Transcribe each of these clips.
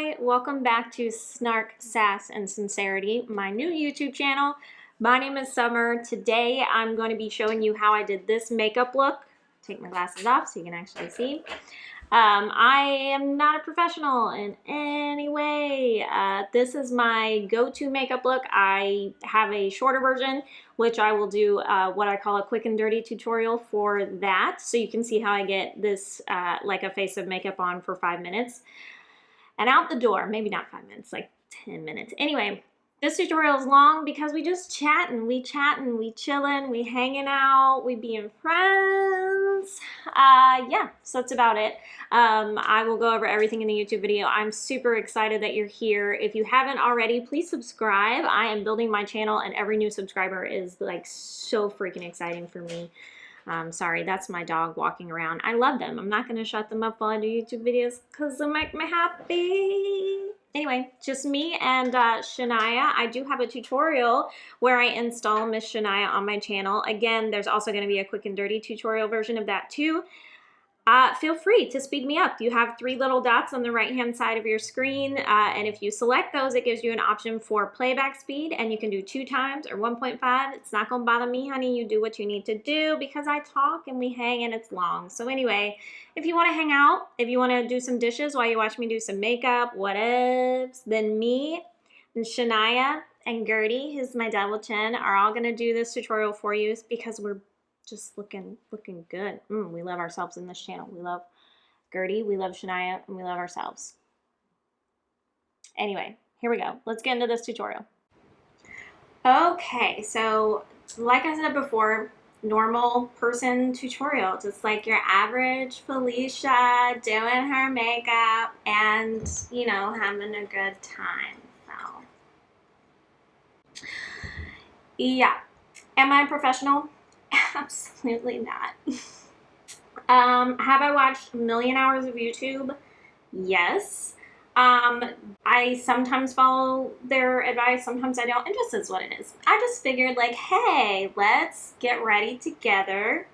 Hi, welcome back to Snark, Sass, and Sincerity, my new YouTube channel. My name is Summer. Today I'm going to be showing you how I did this makeup look. Take my glasses off so you can actually see. I am not a professional in any way. This is my go-to makeup look. I have a shorter version, which I will do what I call a quick and dirty tutorial for that. So you can see how I get this like a face of makeup on for 5 minutes. And out the door, maybe not 5 minutes, like 10 minutes. Anyway, this tutorial is long because we just chatting, we chilling, we hanging out, we being friends. Yeah, so that's about it. I will go over everything in the YouTube video. I'm super excited that you're here. If you haven't already, please subscribe. I am building my channel and every new subscriber is like so freaking exciting for me. Sorry, that's my dog walking around. I love them. I'm not going to shut them up while I do YouTube videos because they make me happy. Anyway, just me and Shania. I do have a tutorial where I install Miss Shania on my channel. Again, there's also going to be a quick and dirty tutorial version of that too. Feel free to speed me up. You have 3 little dots on the right-hand side of your screen, and if you select those, it gives you an option for playback speed, and you can do 2 times or 1.5. It's not gonna bother me, honey. You do what you need to do because I talk and we hang and it's long. So anyway, if you want to hang out, if you want to do some dishes while you watch me do some makeup, whatevs, then me and Shania and Gertie, who's my double chin, are all gonna do this tutorial for you because we're just looking good. We love ourselves in this channel. We love Gertie, we love Shania, and we love ourselves. Anyway, here we go. Let's get into this tutorial. Okay, so like I said before, normal person tutorial, just like your average Felicia doing her makeup and, you know, having a good time. So, yeah. Am I a professional? Absolutely not. Have I watched a million hours of YouTube? Yes. I sometimes follow their advice, sometimes I don't, and just is what it is. I just figured like, hey, let's get ready together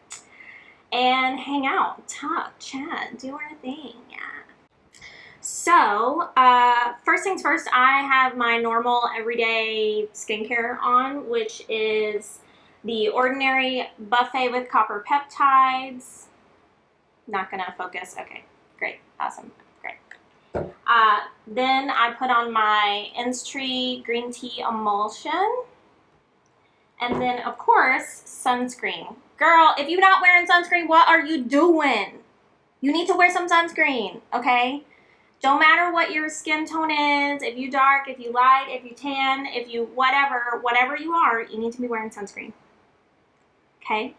and hang out, talk, chat, do our thing, yeah. So, first things first, I have my normal everyday skincare on, which is the Ordinary Buffet with Copper Peptides. Not gonna focus. Okay, great, awesome, great. Then I put on my Innisfree Green Tea Emulsion. And then, of course, sunscreen. Girl, if you're not wearing sunscreen, what are you doing? You need to wear some sunscreen, okay? Don't matter what your skin tone is, if you dark, if you light, if you tan, if you whatever you are, you need to be wearing sunscreen. Okay?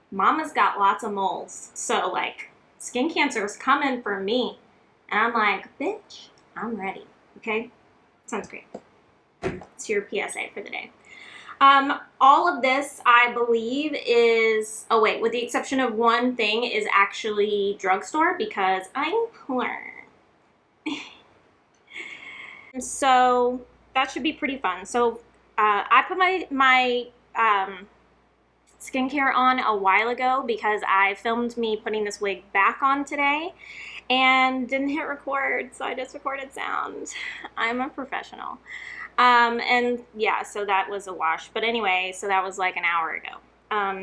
Mama's got lots of moles, so like skin cancer is coming for me. And I'm like, bitch, I'm ready, okay? Sunscreen. It's your PSA for the day. All of this, I believe, is, oh wait, with the exception of one thing, is actually drugstore because I'm poor. So that should be pretty fun. So I put my skincare on a while ago because I filmed me putting this wig back on today and didn't hit record, so I just recorded sound. I'm a professional. And yeah, so that was a wash. But anyway, so that was like an hour ago.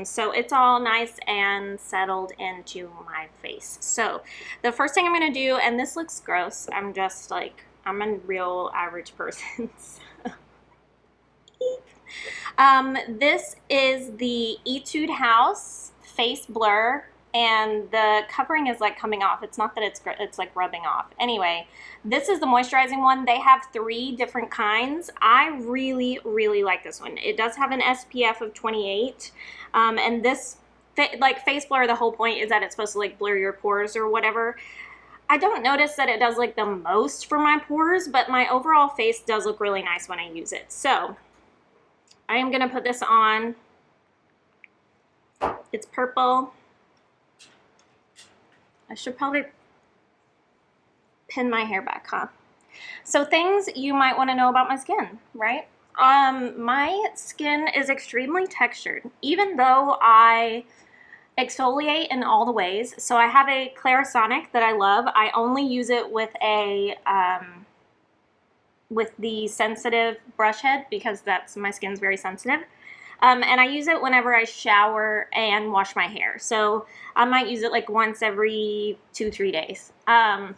So it's all nice and settled into my face. So the first thing I'm gonna do, and this looks gross, I'm just like, I'm a real average person. So. This is the Etude House Face Blur, and the covering is like coming off. It's not that it's like rubbing off. Anyway, this is the moisturizing one. They have 3 different kinds. I really, really like this one. It does have an SPF of 28, and this, like Face Blur, the whole point is that it's supposed to like blur your pores or whatever. I don't notice that it does like the most for my pores, but my overall face does look really nice when I use it. So I am gonna put this on. It's purple. I should probably pin my hair back, huh? So things you might want to know about my skin, right? My skin is extremely textured, even though I exfoliate in all the ways. So I have a Clarisonic that I love. I only use it with a with the sensitive brush head because my skin's very sensitive. And I use it whenever I shower and wash my hair. So I might use it like once every 2-3 days. And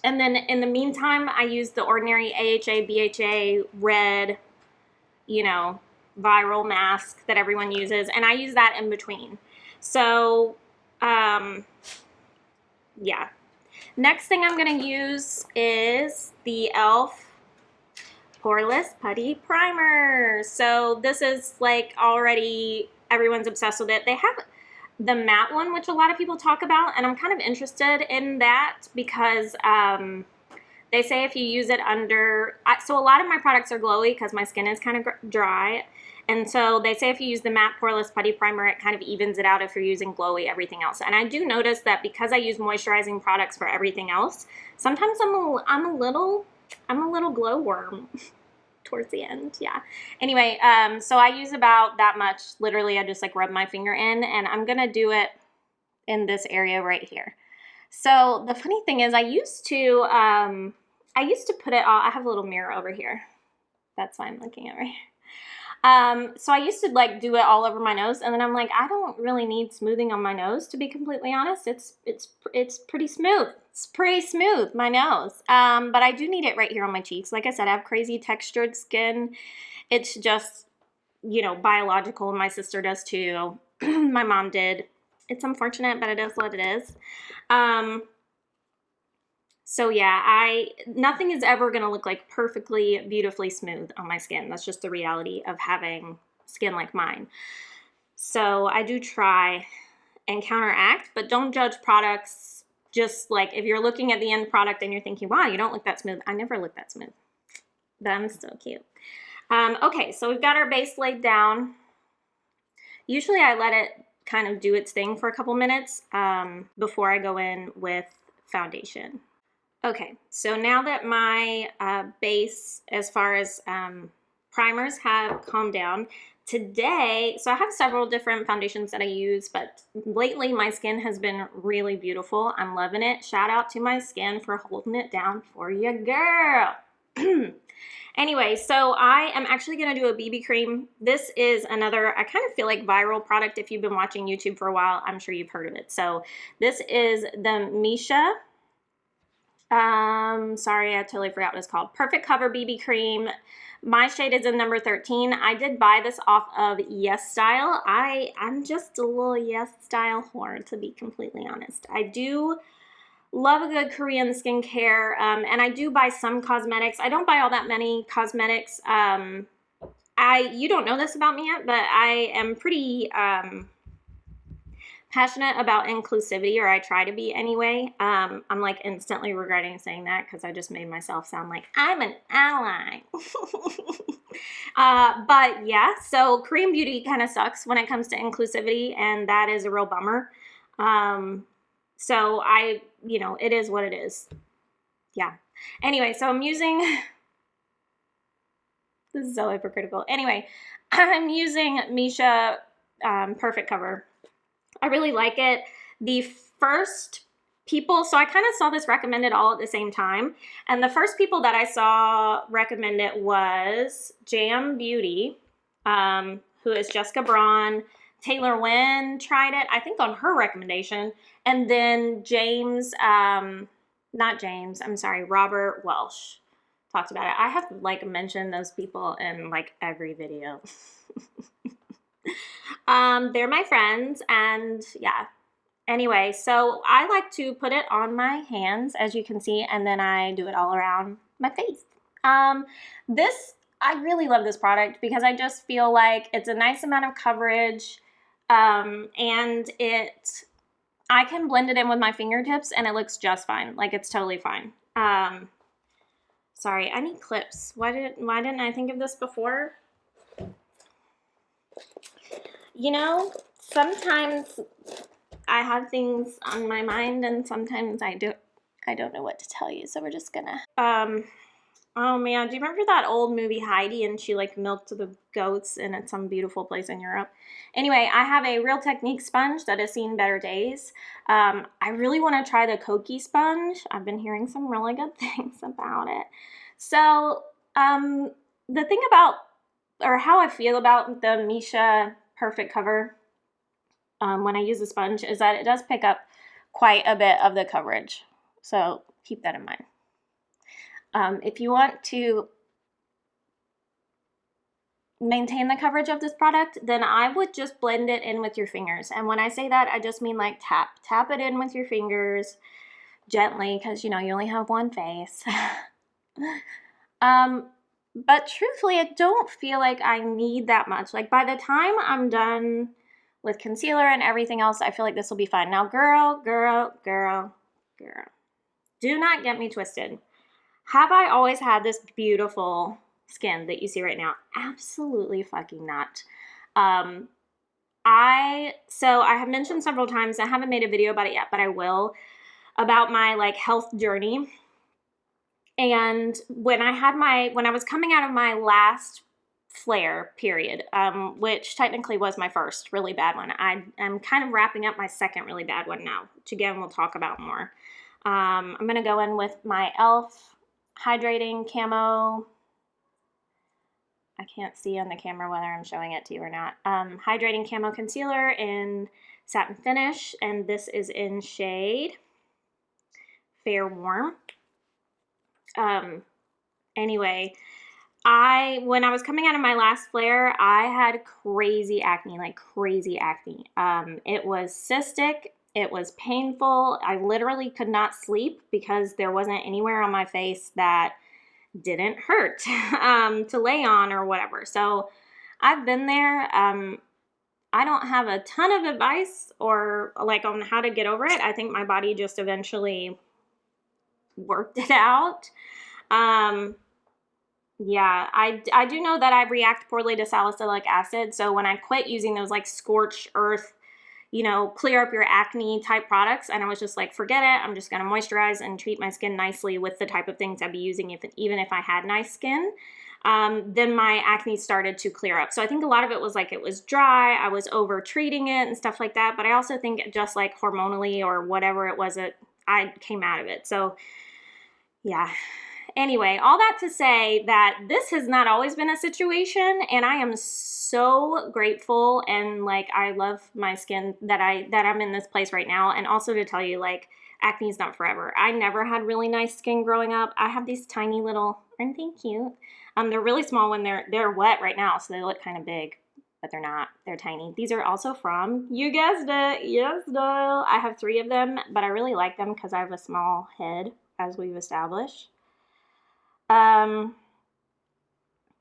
then in the meantime, I use the ordinary AHA, BHA, red, you know, viral mask that everyone uses. And I use that in between. So, yeah. Next thing I'm going to use is the e.l.f. Poreless Putty Primer. So this is like already everyone's obsessed with it. They have the matte one, which a lot of people talk about, and I'm kind of interested in that because they say if you use it under, so a lot of my products are glowy because my skin is kind of dry. And so they say if you use the matte Poreless Putty Primer, it kind of evens it out if you're using glowy everything else. And I do notice that because I use moisturizing products for everything else, sometimes I'm a little glowworm towards the end. Yeah. Anyway, so I use about that much. Literally, I just like rub my finger in, and I'm going to do it in this area right here. So the funny thing is I used to put it all, I have a little mirror over here. That's why I'm looking at right here. So I used to like do it all over my nose, and then I'm like, I don't really need smoothing on my nose, to be completely honest. It's pretty smooth. It's pretty smooth, my nose. But I do need it right here on my cheeks. Like I said, I have crazy textured skin. It's just, you know, biological. My sister does too. My mom did. It's unfortunate, but it is what it is. So yeah, nothing is ever going to look like perfectly, beautifully smooth on my skin. That's just the reality of having skin like mine. So I do try and counteract, but don't judge products just like if you're looking at the end product and you're thinking, wow, you don't look that smooth. I never look that smooth, but I'm so cute. Okay, so we've got our base laid down. Usually I let it kind of do its thing for a couple minutes before I go in with foundation. Okay, so now that my base as far as primers have calmed down, today, so I have several different foundations that I use, but lately my skin has been really beautiful. I'm loving it. Shout out to my skin for holding it down for you, girl. Anyway, so I am actually going to do a BB cream. This is another, I kind of feel like viral product. If you've been watching YouTube for a while, I'm sure you've heard of it. So this is the Misha. Sorry, I totally forgot what it's called. Perfect Cover BB Cream. My shade is in number 13. I did buy this off of Yes Style. I'm just a little Yes Style whore, to be completely honest. I do love a good Korean skincare, and I do buy some cosmetics. I don't buy all that many cosmetics. You don't know this about me yet, but I am pretty passionate about inclusivity, or I try to be anyway. I'm like instantly regretting saying that because I just made myself sound like I'm an ally. But yeah, so Korean beauty kind of sucks when it comes to inclusivity, and that is a real bummer. So you know, it is what it is. Yeah. Anyway, so I'm using, this is so hypocritical. Anyway, I'm using Misha Perfect Cover. I really like it. The first people, so I kind of saw this recommended all at the same time, and the first people that I saw recommend it was Jam Beauty, who is Jessica Braun. Taylor Wynn tried it, I think on her recommendation, and then Robert Welsh talked about it. I have to like mention those people in like every video. They're my friends, and yeah. Anyway, so I like to put it on my hands, as you can see, and then I do it all around my face. I really love this product because I just feel like it's a nice amount of coverage, and I can blend it in with my fingertips and it looks just fine. Like, it's totally fine. Sorry, I need clips. Why didn't I think of this before? You know, sometimes I have things on my mind and sometimes I don't know what to tell you. So we're just gonna, Oh man, do you remember that old movie Heidi and she like milked the goats and it's some beautiful place in Europe? Anyway, I have a Real Technique sponge that has seen better days. I really want to try the Koki sponge. I've been hearing some really good things about it. So, the thing about, or how I feel about the Misha Perfect Cover when I use the sponge is that it does pick up quite a bit of the coverage. So keep that in mind. If you want to maintain the coverage of this product, then I would just blend it in with your fingers. And when I say that, I just mean like tap it in with your fingers gently, because you know you only have one face. But truthfully, I don't feel like I need that much. Like by the time I'm done with concealer and everything else, I feel like this will be fine. Now, girl, do not get me twisted. Have I always had this beautiful skin that you see right now? Absolutely fucking not. So I have mentioned several times, I haven't made a video about it yet, but I will, about my like health journey. And when I was coming out of my last flare period, which technically was my first really bad one. I'm kind of wrapping up my second really bad one now, which again, we'll talk about more. I'm going to go in with my e.l.f. Hydrating Camo. I can't see on the camera whether I'm showing it to you or not. Hydrating Camo Concealer in Satin Finish, and this is in shade Fair Warm. Anyway, when I was coming out of my last flare, I had crazy acne, like crazy acne. It was cystic. It was painful. I literally could not sleep because there wasn't anywhere on my face that didn't hurt to lay on or whatever. So I've been there. I don't have a ton of advice or like on how to get over it. I think my body just eventually worked it out. Yeah, I do know that I react poorly to salicylic acid. So when I quit using those like scorched earth, you know, clear up your acne type products, and I was just like, forget it. I'm just going to moisturize and treat my skin nicely with the type of things I'd be using even if I had nice skin. Then my acne started to clear up. So I think a lot of it was like it was dry. I was over treating it and stuff like that. But I also think just like hormonally or whatever it was, I came out of it. So yeah. Anyway, all that to say that this has not always been a situation, and I am so grateful and like I love my skin that I'm in this place right now. And also to tell you, like, acne is not forever. I never had really nice skin growing up. I have these tiny little, aren't they cute? They're really small when they're wet right now, so they look kind of big, but they're not. They're tiny. These are also from, you guessed it, yes, doll. I have 3 of them, but I really like them because I have a small head, as we've established. And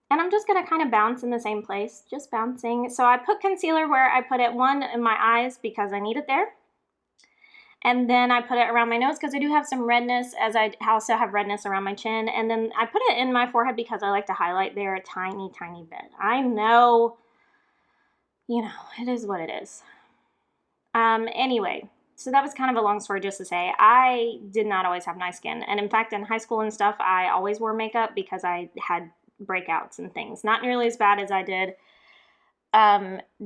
I'm just going to kind of bounce in the same place, just bouncing. So I put concealer where I put it, one in my eyes because I need it there. And then I put it around my nose because I do have some redness, as I also have redness around my chin. And then I put it in my forehead because I like to highlight there a tiny, tiny bit. I know, you know, it is what it is. Anyway, so that was kind of a long story just to say, I did not always have nice skin. And in fact, in high school and stuff, I always wore makeup because I had breakouts and things. Not nearly as bad as I did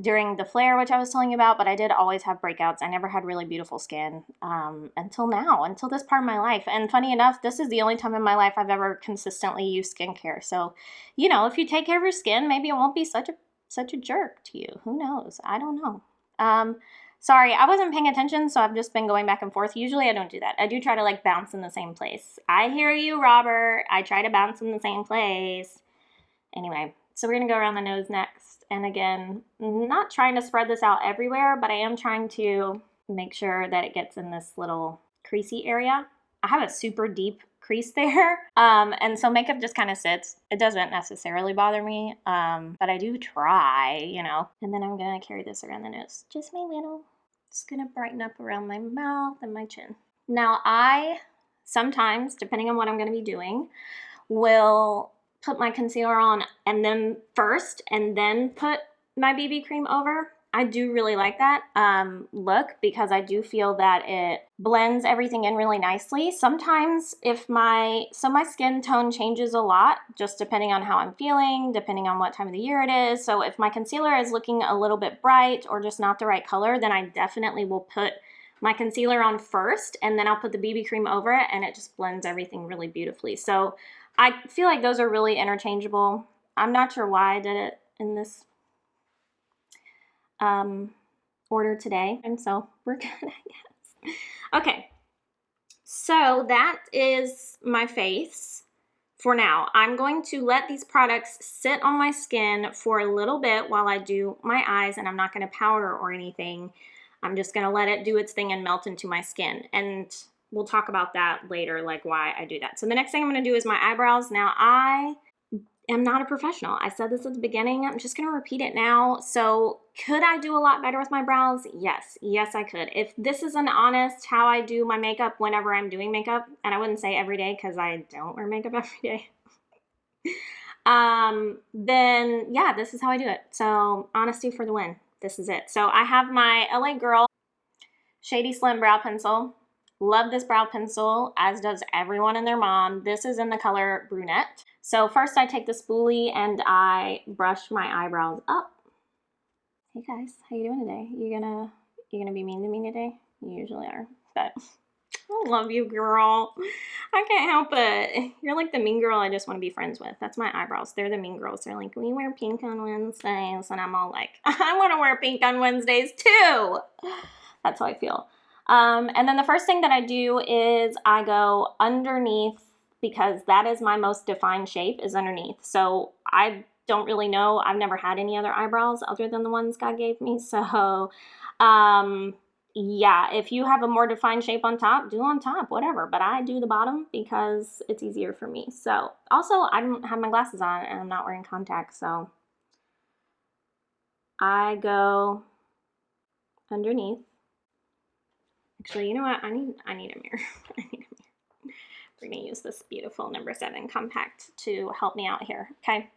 during the flare, which I was telling you about, but I did always have breakouts. I never had really beautiful skin until now, until this part of my life. And funny enough, this is the only time in my life I've ever consistently used skincare. So, you know, if you take care of your skin, maybe it won't be such a jerk to you. Who knows? I don't know. Sorry, I wasn't paying attention, so I've just been going back and forth. Usually I don't do that. I do try to like bounce in the same place. I hear you, Robert. I try to bounce in the same place. Anyway, so we're going to go around the nose next. And again, not trying to spread this out everywhere, but I am trying to make sure that it gets in this little creasy area. I have a super deep crease there. And so makeup just kind of sits. It doesn't necessarily bother me, but I do try, you know. And then I'm going to carry this around the nose. Just my little. Just going to brighten up around my mouth and my chin. Now I sometimes, depending on what I'm going to be doing, will put my concealer on and then first and then put my BB cream over. I do really like that look because I do feel that it blends everything in really nicely. Sometimes if my skin tone changes a lot, just depending on how I'm feeling, depending on what time of the year it is. So if my concealer is looking a little bit bright or just not the right color, then I definitely will put my concealer on first, and then I'll put the BB cream over it, and it just blends everything really beautifully. So I feel like those are really interchangeable. I'm not sure why I did it in this order today, and so we're good, I guess. Okay, so that is my face for now. I'm going to let these products sit on my skin for a little bit while I do my eyes, and I'm not going to powder or anything. I'm just going to let it do its thing and melt into my skin, and we'll talk about that later, like why I do that. So the next thing I'm going to do is my eyebrows. Now, I am not a professional. I said this at the beginning. I'm just going to repeat it now. So could I do a lot better with my brows? Yes. Yes, I could. If this is an honest how I do my makeup whenever I'm doing makeup, and I wouldn't say every day because I don't wear makeup every day, then yeah, this is how I do it. So honesty for the win. This is it. So I have my LA Girl Shady Slim Brow Pencil. Love this brow pencil, as does everyone and their mom. This is in the color Brunette. So first I take the spoolie and I brush my eyebrows up. Hey guys, how you doing today? You gonna be mean to me today? You usually are, but I love you, girl. I can't help it. You're like the mean girl I just want to be friends with. That's my eyebrows. They're the mean girls. They're like, we wear pink on Wednesdays, and I'm all like, I want to wear pink on Wednesdays too. That's how I feel. And then the first thing that I do is I go underneath, because that is my most defined shape, is underneath. So I don't really know. I've never had any other eyebrows other than the ones God gave me. So yeah, if you have a more defined shape on top, do on top, whatever. But I do the bottom because it's easier for me. So also, I don't have my glasses on and I'm not wearing contacts. So I go underneath. Actually, you know what? I need a mirror. I need a mirror. We're going to use this beautiful number 7 compact to help me out here. Okay.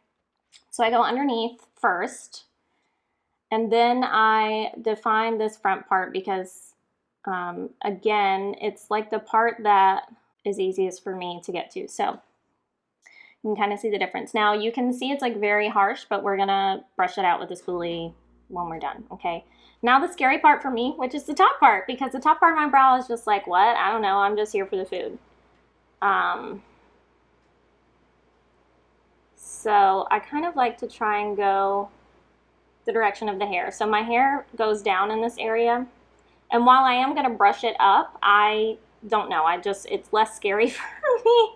So I go underneath first, and then I define this front part because, again, it's like the part that is easiest for me to get to. So you can kind of see the difference. Now you can see it's like very harsh, but we're going to brush it out with the spoolie when we're done. Okay. Now the scary part for me, which is the top part, because the top part of my brow is just like, what? I don't know. I'm just here for the food. So I kind of like to try and go the direction of the hair. So my hair goes down in this area. And while I am going to brush it up, I don't know. It's less scary for me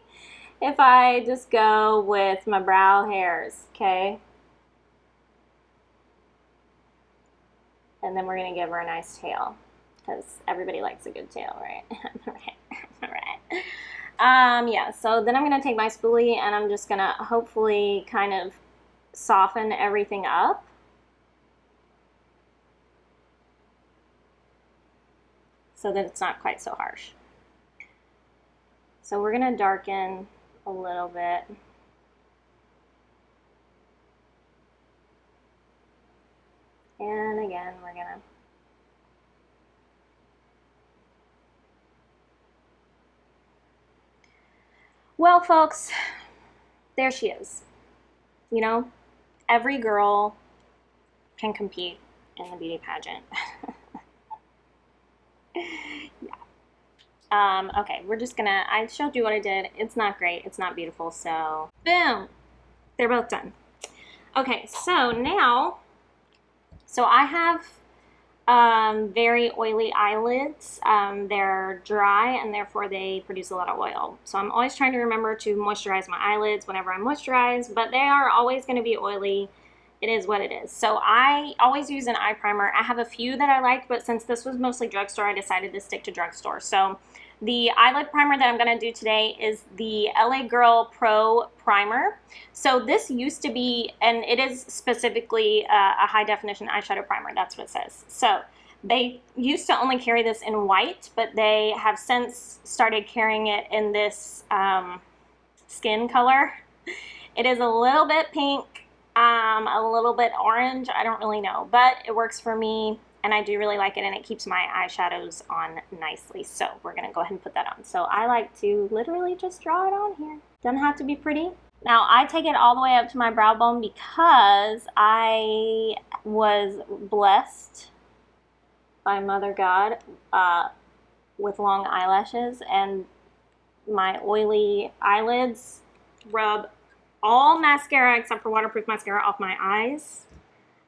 if I just go with my brow hairs, okay? And then we're going to give her a nice tail, because everybody likes a good tail, right? Right. Yeah, so then I'm going to take my spoolie and I'm just going to hopefully kind of soften everything up. So that it's not quite so harsh. So we're going to darken a little bit. And again, we're going to well, folks, there she is. You know, every girl can compete in the beauty pageant. Yeah. Okay, we're just gonna, I showed you what I did. It's not great. It's not beautiful. So, boom. They're both done. Okay, so now, I have very oily eyelids. They're dry and therefore they produce a lot of oil. So I'm always trying to remember to moisturize my eyelids whenever I moisturize, but they are always going to be oily. It is what it is. So I always use an eye primer. I have a few that I like, but since this was mostly drugstore, I decided to stick to drugstore. So the eyelid primer that I'm going to do today is the LA Girl Pro Primer. So this used to be, and it is specifically a high definition eyeshadow primer. That's what it says. So they used to only carry this in white, but they have since started carrying it in this skin color. It is a little bit pink. a little bit orange. I don't really know, but it works for me and I do really like it and it keeps my eyeshadows on nicely. So we're gonna go ahead and put that on. So I like to literally just draw it on here. Doesn't have to be pretty. Now I take it all the way up to my brow bone because I was blessed by Mother God with long eyelashes, and my oily eyelids rub all mascara except for waterproof mascara off my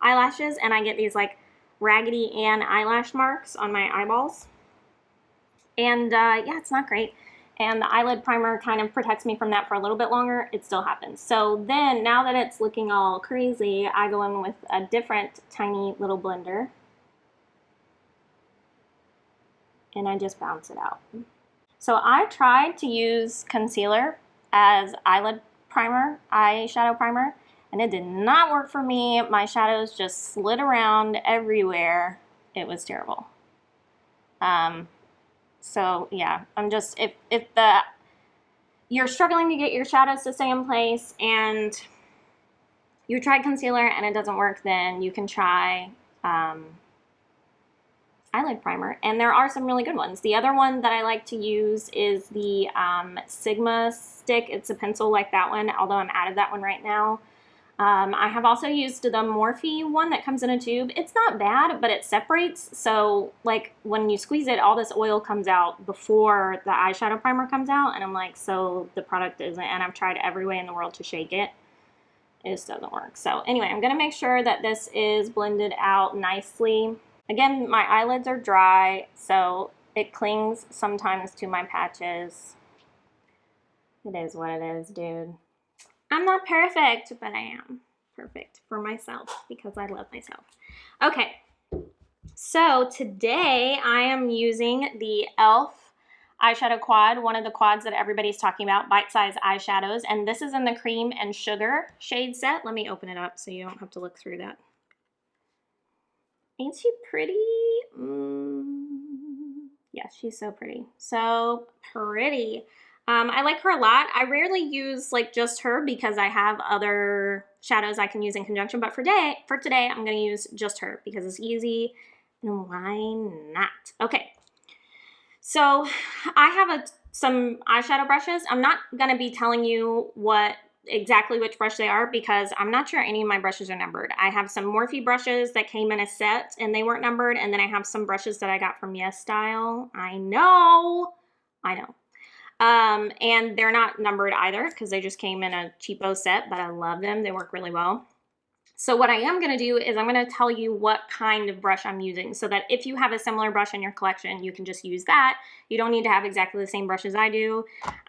eyelashes, and I get these like Raggedy Ann eyelash marks on my eyeballs. And yeah, it's not great. And the eyelid primer kind of protects me from that for a little bit longer. It still happens. So then, now that it's looking all crazy, I go in with a different tiny little blender. And I just bounce it out. So I tried to use concealer as eyelid primer, eyeshadow primer, and it did not work for me. My shadows just slid around everywhere. It was terrible. So yeah, I'm just, if you're struggling to get your shadows to stay in place and you tried concealer and it doesn't work, then you can try eyelid primer, and there are some really good ones. The other one that I like to use is the Sigma stick. It's a pencil like that one, although I'm out of that one right now. I have also used the Morphe one that comes in a tube. It's not bad, but it separates. So like when you squeeze it, all this oil comes out before the eyeshadow primer comes out. And I'm like, so the product isn't, and I've tried every way in the world to shake it. It just doesn't work. So anyway, I'm gonna make sure that this is blended out nicely. Again, my eyelids are dry, so it clings sometimes to my patches. It is what it is, dude. I'm not perfect, but I am perfect for myself because I love myself. Okay, so today I am using the e.l.f. eyeshadow quad, one of the quads that everybody's talking about, bite-size eyeshadows, and this is in the Cream and Sugar shade set. Let me open it up so you don't have to look through that. Ain't she pretty? Yeah, she's so pretty. So pretty. I like her a lot. I rarely use like just her because I have other shadows I can use in conjunction, but for today, I'm gonna use just her because it's easy and why not? Okay, so I have some eyeshadow brushes. I'm not gonna be telling you exactly which brush they are because I'm not sure any of my brushes are numbered. I have some Morphe brushes that came in a set and they weren't numbered, and then I have some brushes that I got from Yes Style. I know. And they're not numbered either because they just came in a cheapo set, but I love them. They work really well. So what I am going to do is I'm going to tell you what kind of brush I'm using so that if you have a similar brush in your collection, you can just use that. You don't need to have exactly the same brush as I do.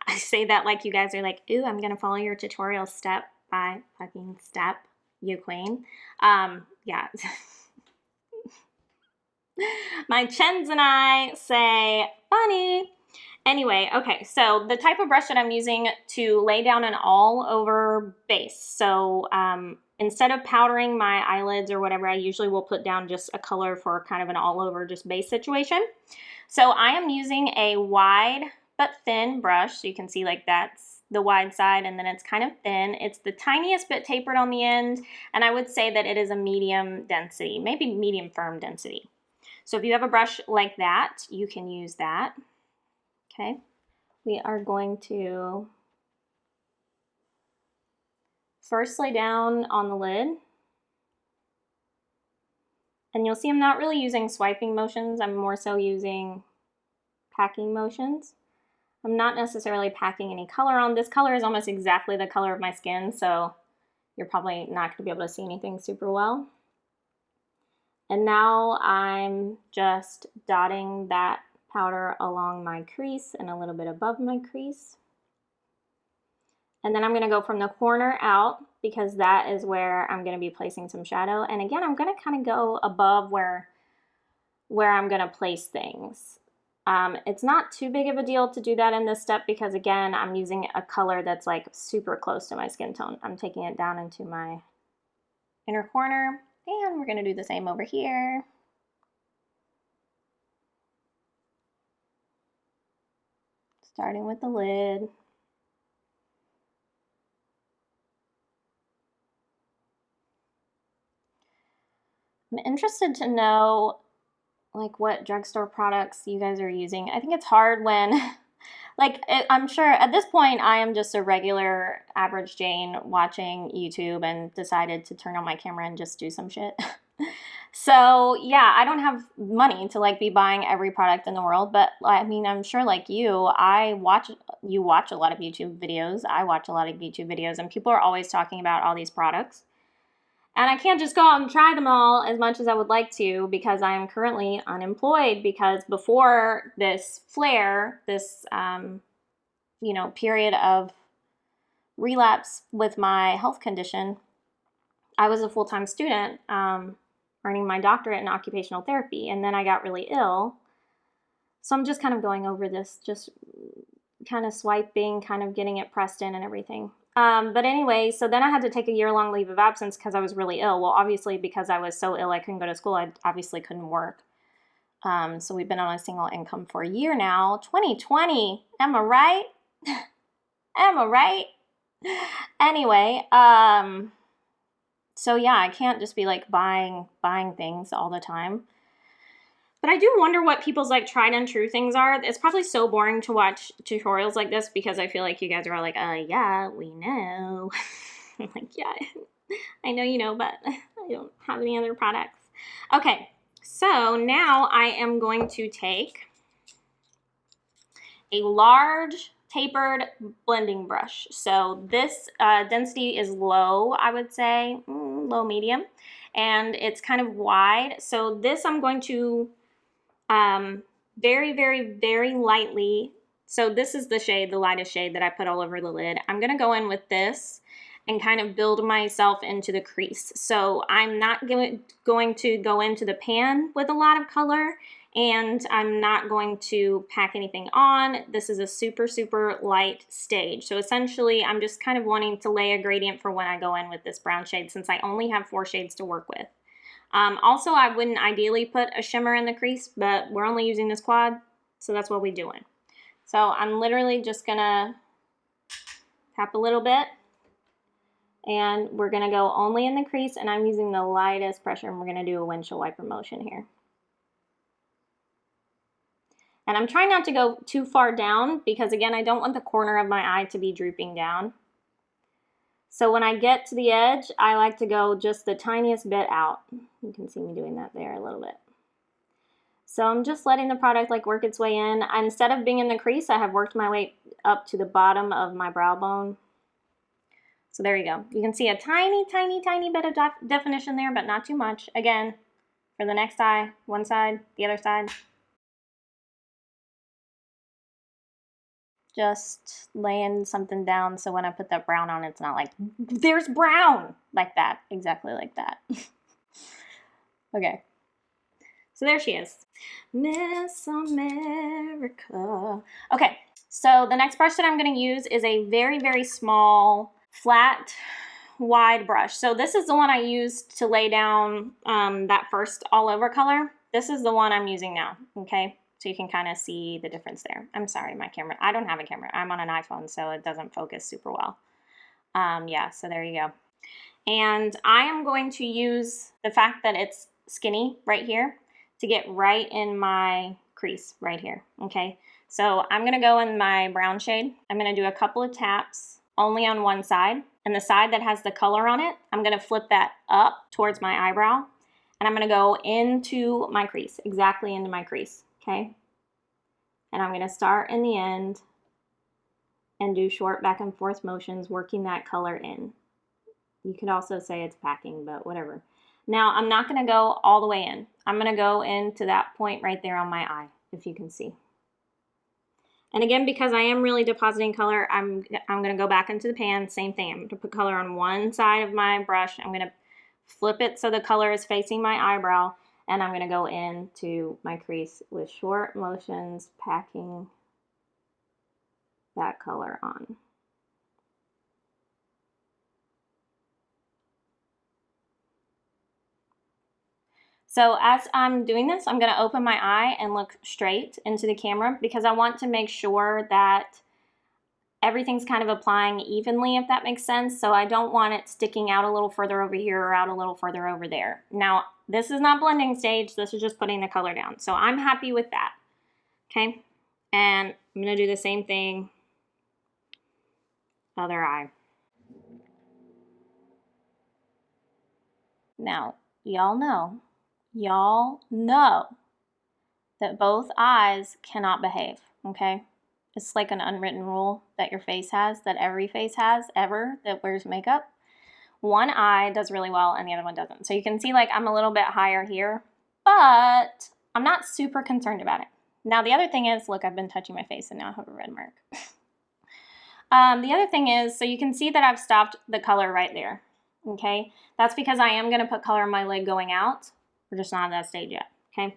I say that like you guys are like, ooh, I'm going to follow your tutorial step by fucking step, you queen. Yeah. My chins and I say funny. Anyway, okay, so the type of brush that I'm using to lay down an all-over base. So instead of powdering my eyelids or whatever, I usually will put down just a color for kind of an all-over just base situation. So I am using a wide but thin brush. So you can see like that's the wide side and then it's kind of thin. It's the tiniest bit tapered on the end, and I would say that it is a medium density, maybe medium firm density. So if you have a brush like that, you can use that. Okay, we are going to first lay down on the lid. And you'll see I'm not really using swiping motions. I'm more so using packing motions. I'm not necessarily packing any color on. This color is almost exactly the color of my skin, so you're probably not going to be able to see anything super well. And now I'm just dotting that powder along my crease and a little bit above my crease. And then I'm going to go from the corner out because that is where I'm going to be placing some shadow. And again, I'm going to kind of go above where I'm going to place things. It's not too big of a deal to do that in this step because again, I'm using a color that's like super close to my skin tone. I'm taking it down into my inner corner, and we're going to do the same over here. Starting with the lid. I'm interested to know like what drugstore products you guys are using. I think it's hard when I'm sure at this point I am just a regular average Jane watching YouTube and decided to turn on my camera and just do some shit. So yeah, I don't have money to like be buying every product in the world, but I mean, I'm sure like you watch a lot of YouTube videos. I watch a lot of YouTube videos and people are always talking about all these products. And I can't just go out and try them all as much as I would like to because I am currently unemployed, because before this flare, this period of relapse with my health condition, I was a full-time student, earning my doctorate in occupational therapy, and then I got really ill. So I'm just kind of going over this, just kind of swiping, kind of getting it pressed in and everything. But anyway, so then I had to take a year-long leave of absence because I was really ill. Well, obviously, because I was so ill I couldn't go to school, I obviously couldn't work. So we've been on a single income for a year now. 2020, am I right? Am I right? Anyway, so yeah, I can't just be like buying things all the time. But I do wonder what people's like tried and true things are. It's probably so boring to watch tutorials like this because I feel like you guys are all like, yeah, we know. I'm like, yeah, I know you know, but I don't have any other products. Okay, so now I am going to take a large tapered blending brush. So this density is low, I would say, low medium, and it's kind of wide. So this I'm going to very, very, very lightly. So this is the shade, the lightest shade that I put all over the lid. I'm going to go in with this and kind of build myself into the crease. So I'm not going to go into the pan with a lot of color, and I'm not going to pack anything on. This is a super, super light stage. So essentially, I'm just kind of wanting to lay a gradient for when I go in with this brown shade, since I only have 4 shades to work with. Also, I wouldn't ideally put a shimmer in the crease, but we're only using this quad, so that's what we're doing. So I'm literally just gonna tap a little bit, and we're gonna go only in the crease, and I'm using the lightest pressure, and we're gonna do a windshield wiper motion here. And I'm trying not to go too far down because, again, I don't want the corner of my eye to be drooping down. So when I get to the edge, I like to go just the tiniest bit out. You can see me doing that there a little bit. So I'm just letting the product like work its way in. Instead of being in the crease, I have worked my way up to the bottom of my brow bone. So there you go. You can see a tiny, tiny, tiny bit of definition there, but not too much. Again, for the next eye, one side, the other side. Just laying something down so when I put that brown on, it's not like, there's brown, like that, exactly like that. Okay, so there she is, Miss America. Okay, so the next brush that I'm going to use is a very, very small, flat, wide brush. So this is the one I used to lay down that first all over color. This is the one I'm using now, okay? So you can kind of see the difference there. I'm sorry, my camera, I don't have a camera. I'm on an iPhone, so it doesn't focus super well. Yeah, so there you go. And I am going to use the fact that it's skinny right here to get right in my crease right here, okay? So I'm gonna go in my brown shade. I'm gonna do a couple of taps only on one side, and the side that has the color on it, I'm gonna flip that up towards my eyebrow, and I'm gonna go into my crease, exactly into my crease. Okay, and I'm going to start in the end and do short back and forth motions, working that color in. You could also say it's packing, but whatever. Now, I'm not going to go all the way in. I'm going to go into that point right there on my eye, if you can see. And again, because I am really depositing color, I'm going to go back into the pan, same thing. I'm going to put color on one side of my brush. I'm going to flip it so the color is facing my eyebrow. And I'm going to go into my crease with short motions, packing that color on. So as I'm doing this, I'm going to open my eye and look straight into the camera because I want to make sure that everything's kind of applying evenly, if that makes sense. So I don't want it sticking out a little further over here or out a little further over there. Now, this is not blending stage. This is just putting the color down. So I'm happy with that. Okay. And I'm going to do the same thing. Other eye. Now, y'all know that both eyes cannot behave, okay? It's like an unwritten rule that your face has, that every face has ever that wears makeup. One eye does really well and the other one doesn't. So you can see like I'm a little bit higher here, but I'm not super concerned about it. Now the other thing is, look, I've been touching my face and now I have a red mark. The other thing is, so you can see that I've stopped the color right there, okay? That's because I am gonna put color on my lid going out. We're just not at that stage yet, okay?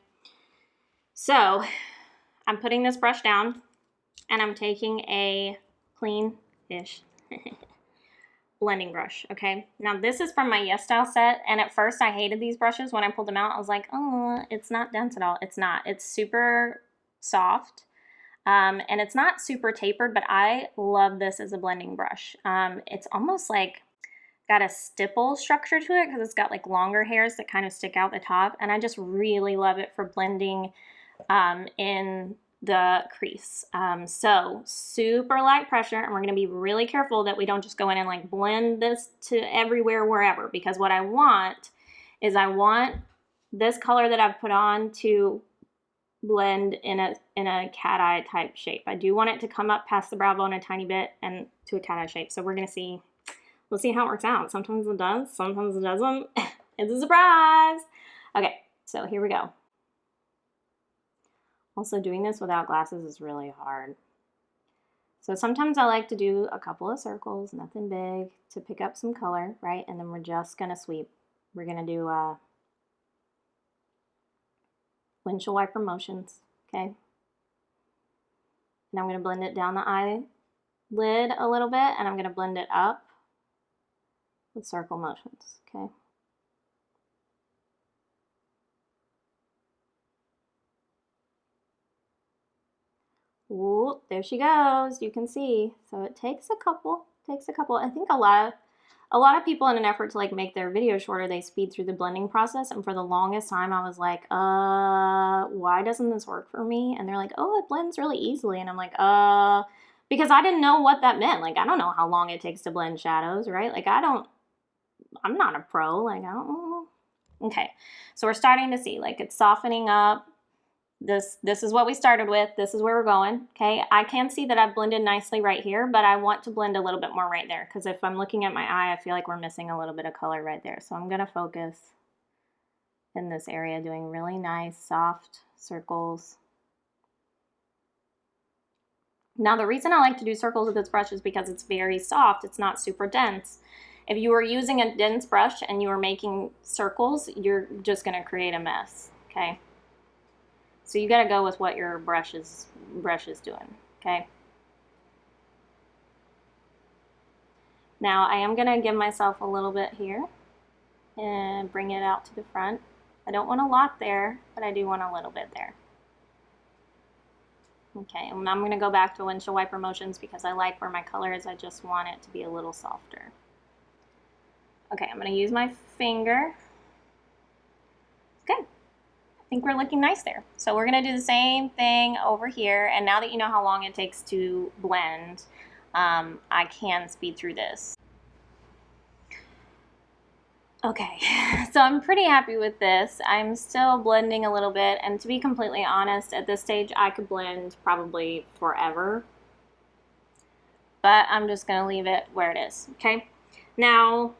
So I'm putting this brush down and I'm taking a clean-ish blending brush, okay? Now this is from my Yes Style set, and at first I hated these brushes. When I pulled them out, I was like, oh, it's not dense at all. It's not. It's super soft, and it's not super tapered, but I love this as a blending brush. It's almost like got a stipple structure to it because it's got like longer hairs that kind of stick out the top, and I just really love it for blending in the crease. So super light pressure, and we're going to be really careful that we don't just go in and like blend this to everywhere, wherever, because what I want is I want this color that I've put on to blend in a cat eye type shape. I do want it to come up past the brow bone a tiny bit and to a cat eye shape. So we're going to see, we'll see how it works out. Sometimes it does, sometimes it doesn't. It's a surprise. Okay, so here we go. Also, doing this without glasses is really hard. So sometimes I like to do a couple of circles, nothing big, to pick up some color, right? And then we're just gonna sweep. We're gonna do windshield wiper motions, okay? And I'm gonna blend it down the eyelid a little bit, and I'm gonna blend it up with circle motions, okay? Whoop, there she goes. You can see. So it takes a couple. I think a lot of people, in an effort to like make their video shorter, they speed through the blending process. And for the longest time, I was like, why doesn't this work for me? And they're like, oh, it blends really easily. And I'm like, because I didn't know what that meant. Like, I don't know how long it takes to blend shadows, right? Like, I'm not a pro. Like, I don't know. Okay, so we're starting to see, like, it's softening up. This is what we started with. This is where we're going, okay? I can see that I've blended nicely right here, but I want to blend a little bit more right there, because if I'm looking at my eye, I feel like we're missing a little bit of color right there. So I'm gonna focus in this area, doing really nice, soft circles. Now, the reason I like to do circles with this brush is because it's very soft. It's not super dense. If you were using a dense brush and you were making circles, you're just gonna create a mess, okay? So you gotta go with what your brush is doing, okay? Now I am gonna give myself a little bit here and bring it out to the front. I don't want a lot there, but I do want a little bit there. Okay, and I'm gonna go back to windshield wiper motions because I like where my color is. I just want it to be a little softer. Okay, I'm gonna use my finger. Okay. I think we're looking nice there. So we're gonna do the same thing over here, and now that you know how long it takes to blend, I can speed through this. Okay, so I'm pretty happy with this. I'm still blending a little bit, and to be completely honest, at this stage I could blend probably forever, but I'm just gonna leave it where it is, okay? Now,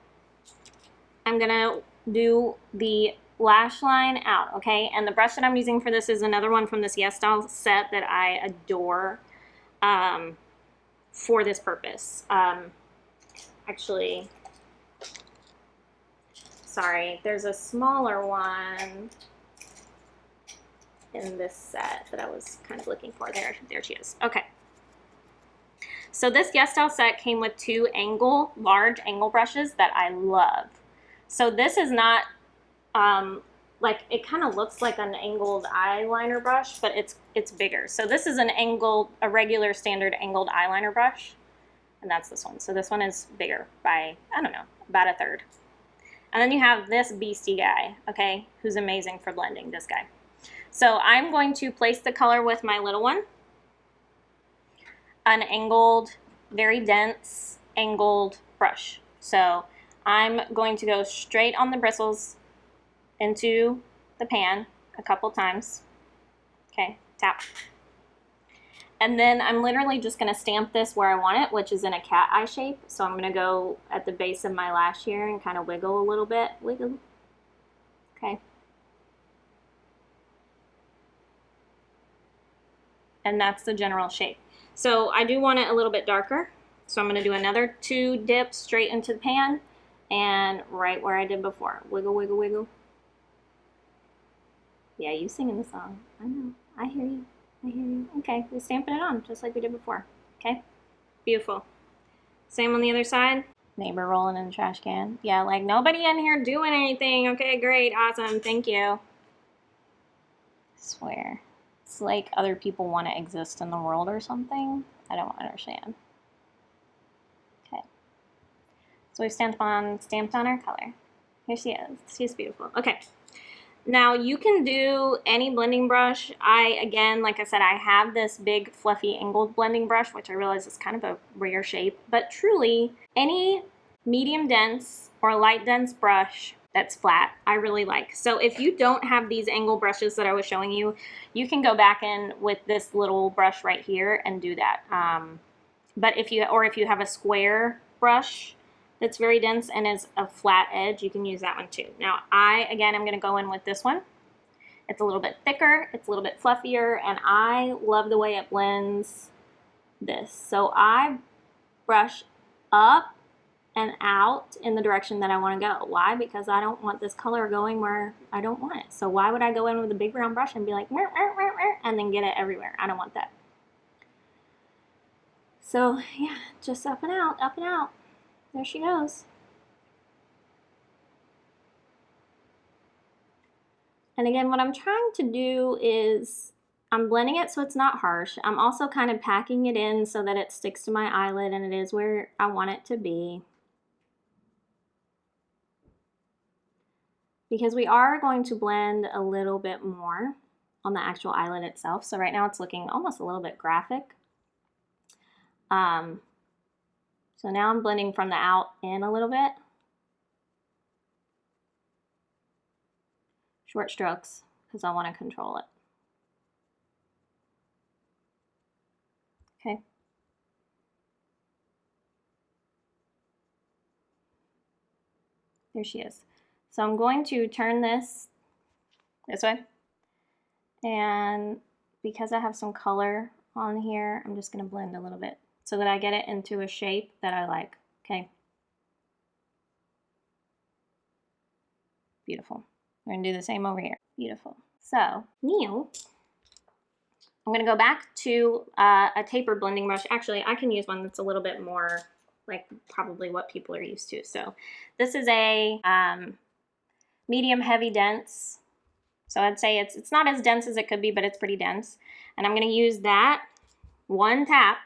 I'm gonna do the lash line out, okay? And the brush that I'm using for this is another one from this Yes Style set that I adore for this purpose. Actually, sorry, there's a smaller one in this set that I was kind of looking for. There she is. Okay. So this Yes Style set came with two large angle brushes that I love. So this is not like, it kind of looks like an angled eyeliner brush, but it's bigger. So this is a regular standard angled eyeliner brush. and that's this one. So this one is bigger by, I don't know, about a third. And then you have this beastie guy, okay, who's amazing for blending, this guy. So I'm going to place the color with my little one, an angled, very dense angled brush. So I'm going to go straight on the bristles into the pan a couple times. Okay, tap. And then I'm literally just going to stamp this where I want it, which is in a cat eye shape. So I'm going to go at the base of my lash here and kind of wiggle a little bit. Wiggle. Okay. And that's the general shape. So I do want it a little bit darker. So I'm going to do another 2 dips straight into the pan and right where I did before. Wiggle, wiggle, wiggle. Yeah, you singing the song. I know. I hear you. I hear you. Okay, we're stamping it on just like we did before. Okay, beautiful. Same on the other side. Neighbor rolling in the trash can. Yeah, like nobody in here doing anything. Okay, great, awesome, thank you. I swear. It's like other people want to exist in the world or something. I don't understand. Okay. So we've stamped on our color. Here she is. She's beautiful. Okay. Now you can do any blending brush. Again, like I said, I have this big fluffy angled blending brush, which I realize is kind of a rare shape, but truly any medium dense or light dense brush that's flat, I really like. So if you don't have these angle brushes that I was showing you, you can go back in with this little brush right here and do that. But if you have a square brush that's very dense and is a flat edge, you can use that one too. Now I'm going to go in with this one. It's a little bit thicker, it's a little bit fluffier, and I love the way it blends this. So I brush up and out in the direction that I want to go. Why? Because I don't want this color going where I don't want it. So why would I go in with a big round brush and be like, and then get it everywhere? I don't want that. So yeah, just up and out, up and out. There she goes. And again, what I'm trying to do is I'm blending it so it's not harsh. I'm also kind of packing it in so that it sticks to my eyelid and it is where I want it to be. Because we are going to blend a little bit more on the actual eyelid itself. So right now it's looking almost a little bit graphic. So now I'm blending from the out in a little bit. Short strokes, because I want to control it. Okay. There she is. So I'm going to turn this way. And because I have some color on here, I'm just going to blend a little bit so that I get it into a shape that I like. Okay. Beautiful. We're going to do the same over here. Beautiful. So now I'm going to go back to a tapered blending brush. Actually, I can use one that's a little bit more like probably what people are used to. So this is a medium heavy dense. So I'd say it's not as dense as it could be, but it's pretty dense. And I'm going to use that one tap.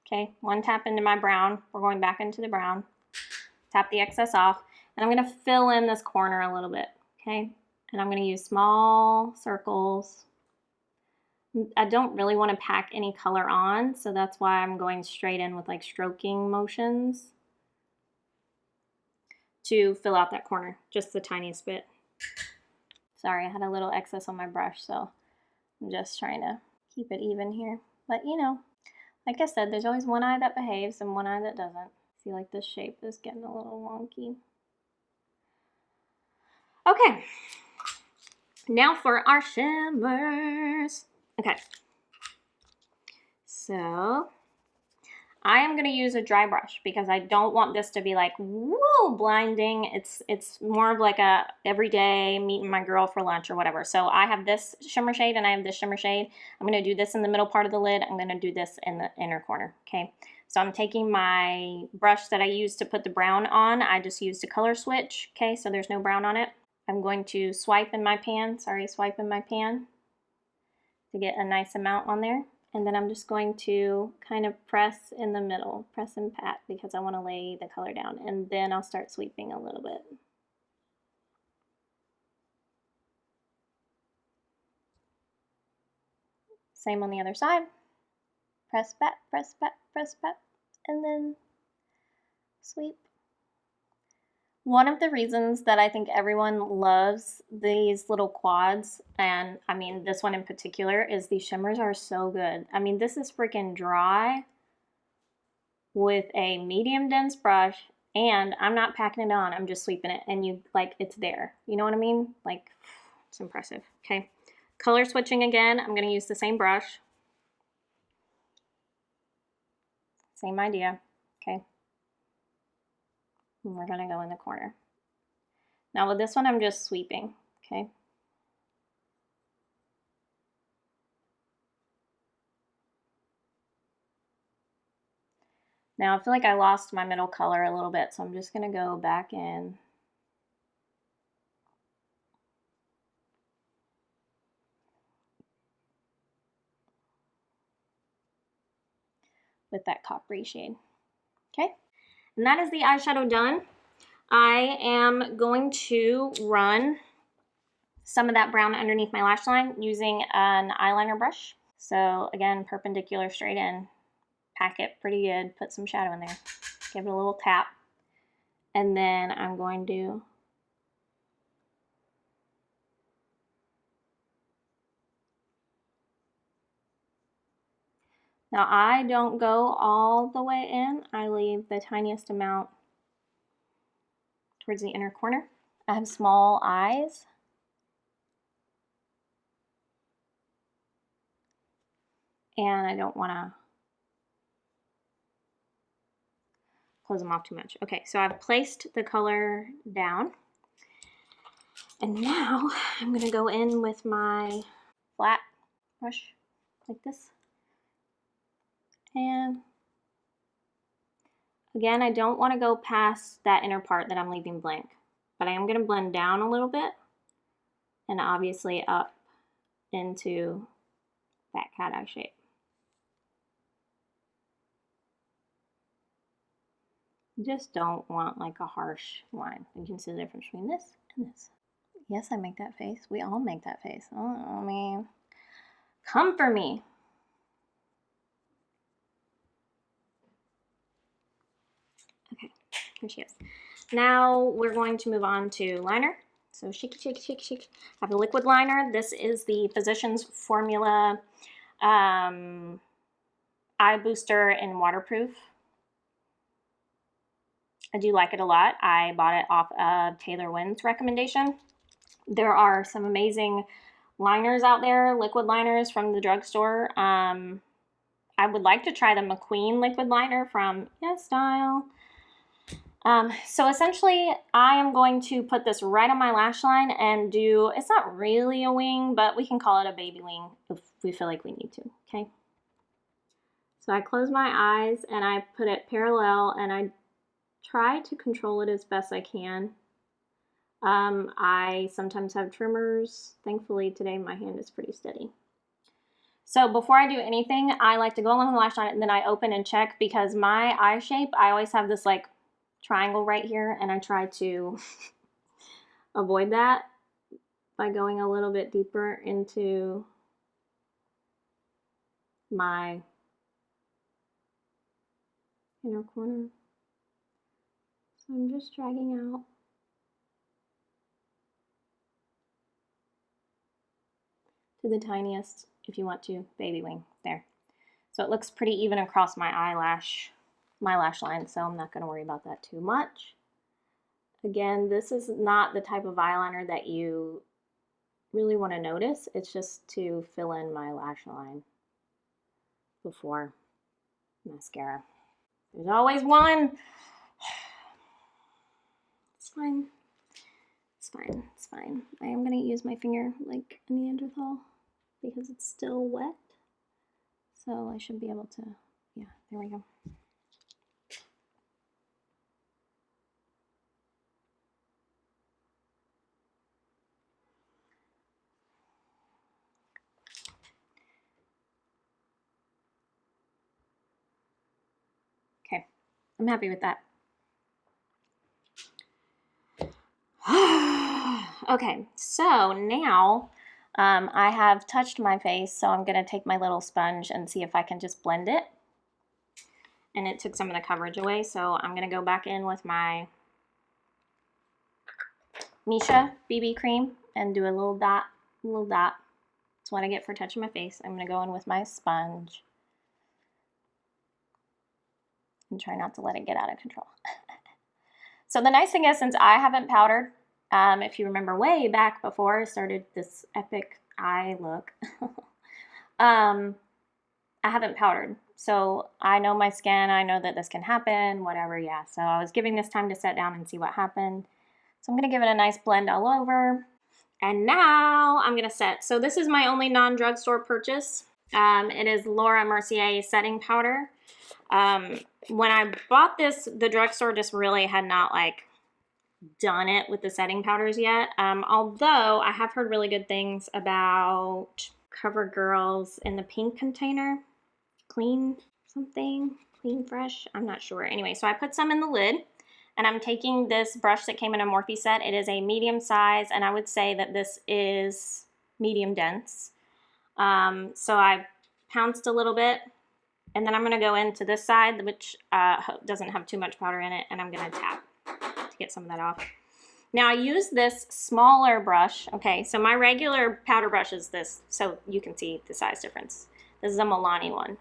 Okay, one tap into my brown. We're going back into the brown. Tap the excess off. And I'm going to fill in this corner a little bit. Okay, and I'm going to use small circles. I don't really want to pack any color on, so that's why I'm going straight in with like stroking motions to fill out that corner, just the tiniest bit. Sorry, I had a little excess on my brush, so I'm just trying to keep it even here. But you know, like I said, there's always one eye that behaves and one eye that doesn't. See, like this shape is getting a little wonky. Okay, now for our shimmers. Okay, so I am going to use a dry brush because I don't want this to be like, whoa, blinding. It's more of like a everyday meeting my girl for lunch or whatever. So I have this shimmer shade and I have this shimmer shade. I'm going to do this in the middle part of the lid. I'm going to do this in the inner corner, okay? So I'm taking my brush that I used to put the brown on. I just used a color switch, okay? So there's no brown on it. I'm going to swipe in my pan to get a nice amount on there. And then I'm just going to kind of press in the middle, press and pat, because I want to lay the color down. And then I'll start sweeping a little bit. Same on the other side. Press back, press back, press back, and then sweep. One of the reasons that I think everyone loves these little quads, and I mean this one in particular, is these shimmers are so good. I mean, this is freaking dry with a medium dense brush, and I'm not packing it on, I'm just sweeping it, and you, like, it's there. You know what I mean? Like, it's impressive. Okay, color switching again. I'm gonna use the same brush. Same idea, okay? And we're gonna go in the corner. Now with this one, I'm just sweeping, okay? Now I feel like I lost my middle color a little bit, so I'm just gonna go back in. With that coppery shade, okay? And that is the eyeshadow done. I am going to run some of that brown underneath my lash line using an eyeliner brush. So again, perpendicular straight in, pack it pretty good, put some shadow in there, give it a little tap, and then I'm going to now I don't go all the way in, I leave the tiniest amount towards the inner corner. I have small eyes, and I don't want to close them off too much. Okay, so I've placed the color down, and now I'm going to go in with my flat brush like this. And again, I don't want to go past that inner part that I'm leaving blank, but I am going to blend down a little bit and obviously up into that cat eye shape. Just don't want like a harsh line. You can see the difference between this and this. Yes, I make that face. We all make that face. Oh, I mean, come for me. Okay, here she is. Now we're going to move on to liner. So shake, shake, shake, shake. I have a liquid liner. This is the Physicians Formula Eye Booster in Waterproof. I do like it a lot. I bought it off of Taylor Wynn's recommendation. There are some amazing liners out there, liquid liners from the drugstore. I would like to try the McQueen liquid liner from Yes Style. So essentially, I am going to put this right on my lash line and do, it's not really a wing, but we can call it a baby wing if we feel like we need to, okay? So I close my eyes and I put it parallel and I try to control it as best I can. I sometimes have tremors. Thankfully today my hand is pretty steady. So before I do anything, I like to go along the lash line and then I open and check, because my eye shape, I always have this like triangle right here, and I try to avoid that by going a little bit deeper into my inner corner. So I'm just dragging out. To the tiniest, if you want to, baby wing, there. So it looks pretty even across my lash line, so I'm not going to worry about that too much. Again, this is not the type of eyeliner that you really want to notice. It's just to fill in my lash line before mascara. There's always one. It's fine. It's fine. It's fine. I am going to use my finger like a Neanderthal because it's still wet. So I should be able to, yeah, there we go. I'm happy with that. Okay, so now I have touched my face, so I'm going to take my little sponge and see if I can just blend it. And it took some of the coverage away, so I'm going to go back in with my Misha BB cream and do a little dot, little dot. That's what I get for touching my face. I'm going to go in with my sponge and try not to let it get out of control. So the nice thing is, since I haven't powdered, if you remember way back before I started this epic eye look, I haven't powdered. So I know my skin, I know that this can happen, whatever, yeah. So I was giving this time to set down and see what happened. So I'm gonna give it a nice blend all over. And now I'm gonna set. So this is my only non-drugstore purchase. It is Laura Mercier setting powder. When I bought this, the drugstore just really had not like done it with the setting powders yet. Although I have heard really good things about CoverGirl's in the pink container. Clean something, Clean Fresh, I'm not sure. Anyway, so I put some in the lid, and I'm taking this brush that came in a Morphe set. It is a medium size, and I would say that this is medium dense. So I pounced a little bit, and then I'm gonna go into this side, which doesn't have too much powder in it, and I'm gonna tap to get some of that off. Now I use this smaller brush. Okay, so my regular powder brush is this, so you can see the size difference. This is a Milani one.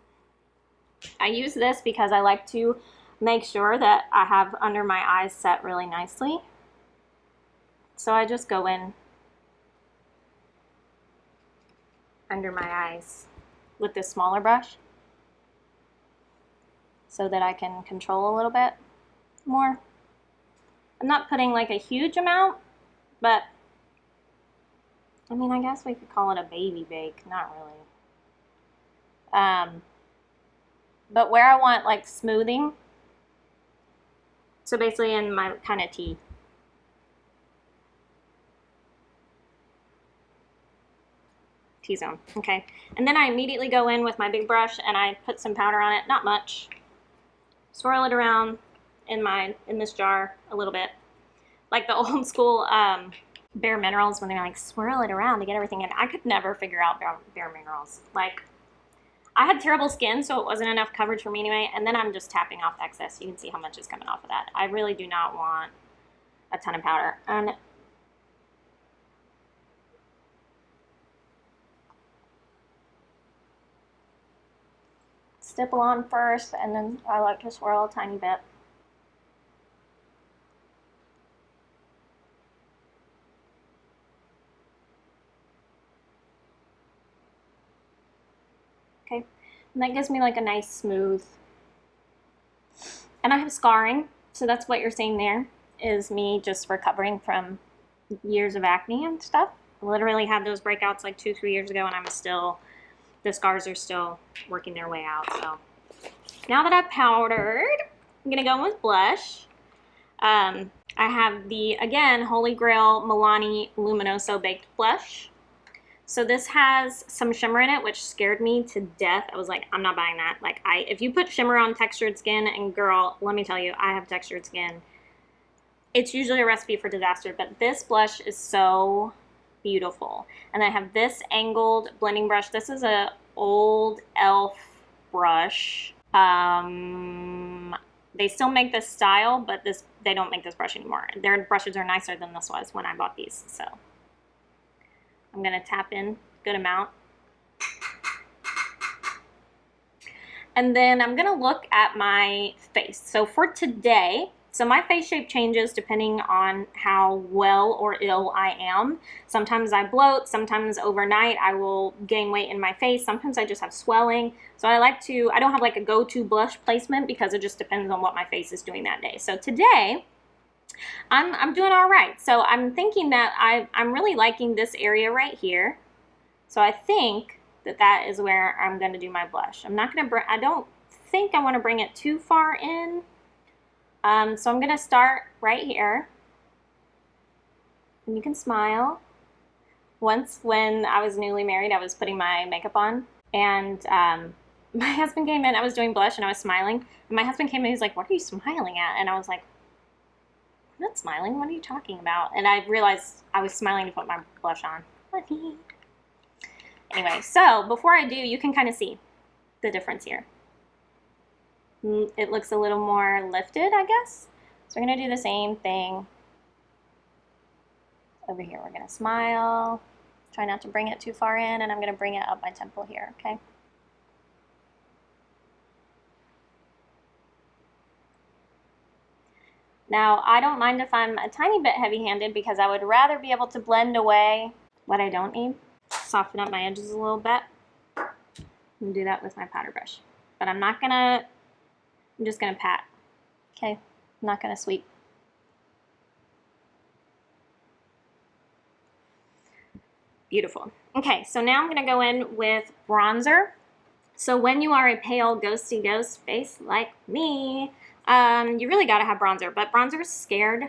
I use this because I like to make sure that I have under my eyes set really nicely. So I just go in under my eyes with this smaller brush so that I can control a little bit more. I'm not putting like a huge amount, but I mean, I guess we could call it a baby bake, not really. But where I want like smoothing, so basically in my kind of T-zone, okay? And then I immediately go in with my big brush and I put some powder on it, not much. Swirl it around in this jar a little bit. Like the old school Bare Minerals when they're like swirl it around to get everything in. I could never figure out Bare Minerals. Like, I had terrible skin, so it wasn't enough coverage for me anyway, and then I'm just tapping off the excess. You can see how much is coming off of that. I really do not want a ton of powder. And stipple on first, and then I like to swirl a tiny bit. Okay, and that gives me like a nice smooth. And I have scarring, so that's what you're seeing there, is me just recovering from years of acne and stuff. I literally had those breakouts like 2-3 years ago, and the scars are still working their way out. So now that I've powdered, I'm gonna go in with blush. I have the, again, Holy Grail Milani Luminoso Baked Blush. So this has some shimmer in it, which scared me to death. I was like, I'm not buying that. Like, if you put shimmer on textured skin, and girl, let me tell you, I have textured skin. It's usually a recipe for disaster, but this blush is so beautiful. And I have this angled blending brush. This is a old e.l.f. brush. They still make this style, but they don't make this brush anymore. Their brushes are nicer than this was when I bought these, so I'm gonna tap in a good amount. And then I'm gonna look at my face. So for today, so my face shape changes depending on how well or ill I am. Sometimes I bloat, sometimes overnight I will gain weight in my face, sometimes I just have swelling. So I don't have like a go-to blush placement because it just depends on what my face is doing that day. So today, I'm doing all right. So I'm thinking that I'm really liking this area right here. So I think that is where I'm going to do my blush. I don't think I want to bring it too far in. So I'm going to start right here. And you can smile. Once when I was newly married, I was putting my makeup on. And my husband came in, I was doing blush and I was smiling. And my husband came in, he's like, what are you smiling at? And I was like, I'm not smiling. What are you talking about? And I realized I was smiling to put my blush on. Funny. Anyway, so before I do, you can kind of see the difference here. It looks a little more lifted, I guess. So we're going to do the same thing over here. We're going to smile. Try not to bring it too far in, and I'm going to bring it up my temple here, okay? Now, I don't mind if I'm a tiny bit heavy-handed because I would rather be able to blend away what I don't need. Soften up my edges a little bit. And do that with my powder brush. But I'm not gonna, I'm just gonna pat, okay? I'm not gonna sweep. Beautiful. Okay, so now I'm gonna go in with bronzer. So when you are a pale, ghosty ghost face like me, you really gotta have bronzer, but bronzer scared